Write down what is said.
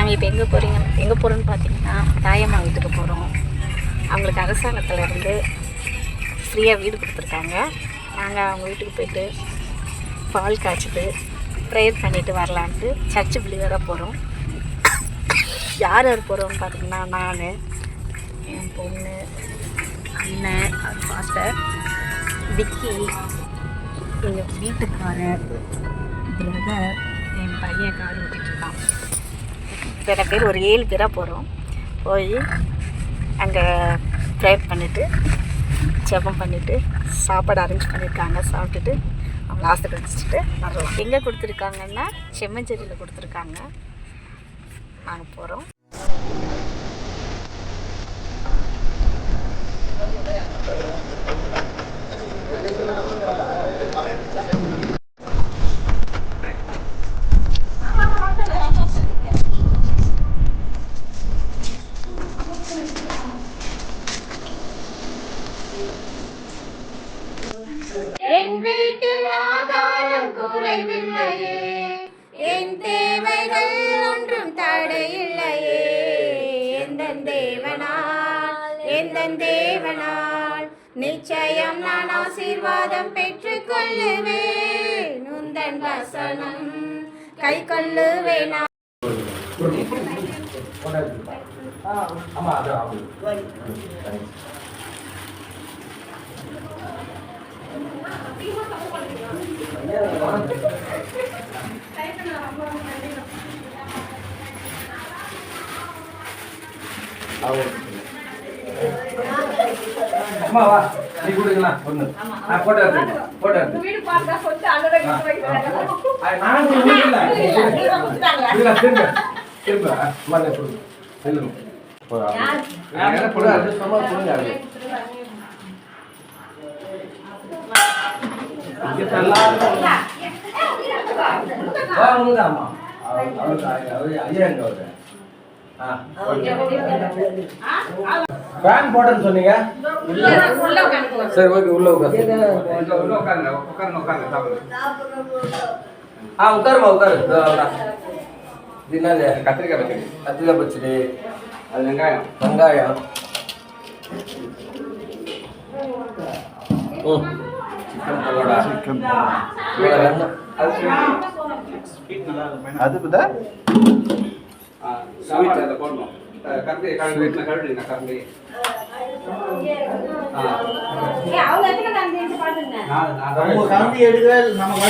நாங்கள் இப்போ எங்கே போகிறோன்னு பார்த்தீங்கன்னா தாயம்மா வீட்டுக்கு போகிறோம். அவங்களுக்கு அரசாங்கத்திலேருந்து ஃப்ரீயாக வீடு கொடுத்துருக்காங்க. நாங்கள் அவங்க வீட்டுக்கு போய்ட்டு பால் காய்ச்சிட்டு ப்ரேயர் பண்ணிவிட்டு வரலான்ட்டு சர்ச்சு பிள்ளையோட போகிறோம். யார் யார் போகிறோம்னு பார்த்தீங்கன்னா நான், என் பொண்ணு, அண்ணன், பாஸ்டர், விக்கி, எங்கள் வீட்டுக்காரர், பிரதர், என் பையன் கால் ஊட்டிகிட்ருக்கான். சில பேர் ஒரு 7 பேராக போகிறோம். போய் அங்கே ப்ரேயர் பண்ணிவிட்டு ஜெபம் பண்ணிவிட்டு சாப்பாடு அரேஞ்ச் பண்ணியிருக்காங்க. சாப்பிட்டுட்டு அவங்க ஆசீர்வதிச்சுட்டு வரலாம். எங்கே கொடுத்துருக்காங்கன்னா செம்மஞ்சேரியில் கொடுத்துருக்காங்க. நாங்கள் போகிறோம். என் வீட்டில் ஆதாரம் குறைவில்லையே, என் தேவைகள் ஒன்றும் தடையில்லையே. எந்தன் தேவனால் நிச்சயம் நான் ஆசீர்வாதம் பெற்றுக் கொள்ளுவேன். உந்தன் வசனம் கை கொள்ளுவேன். அம்மா வா, நீ கொடுங்களா ஒண்ணு. போட்டோ எடுத்து வீடு பார்த்தா கொஞ்சம் அங்கட வைக்கிறாங்க. நான் இல்ல இல்ல திரும்ப அம்மா நீ கொடு. செல்லுங்க போடா. யார போடா அது சும்மா கொடுங்க. இங்க தள்ளாத வா உங்கம்மா. அவர் ஐயாங்க அவரு. ஃபேன் போட்டேன்னு சொன்னீங்க. சரி ஓகே, உள்ள உட்காரு. உட்காருமா உட்காரு. இது என்னது? கத்திரிக்காய் பச்சடி. அது வெங்காயம். சிக்கன் பரோடா. அதுக்குதா ஸ்வீட் அதை போடணும். கரண்டி கரண்டி அவங்க எத்தனை கரண்டி எடுக்கவே நம்ம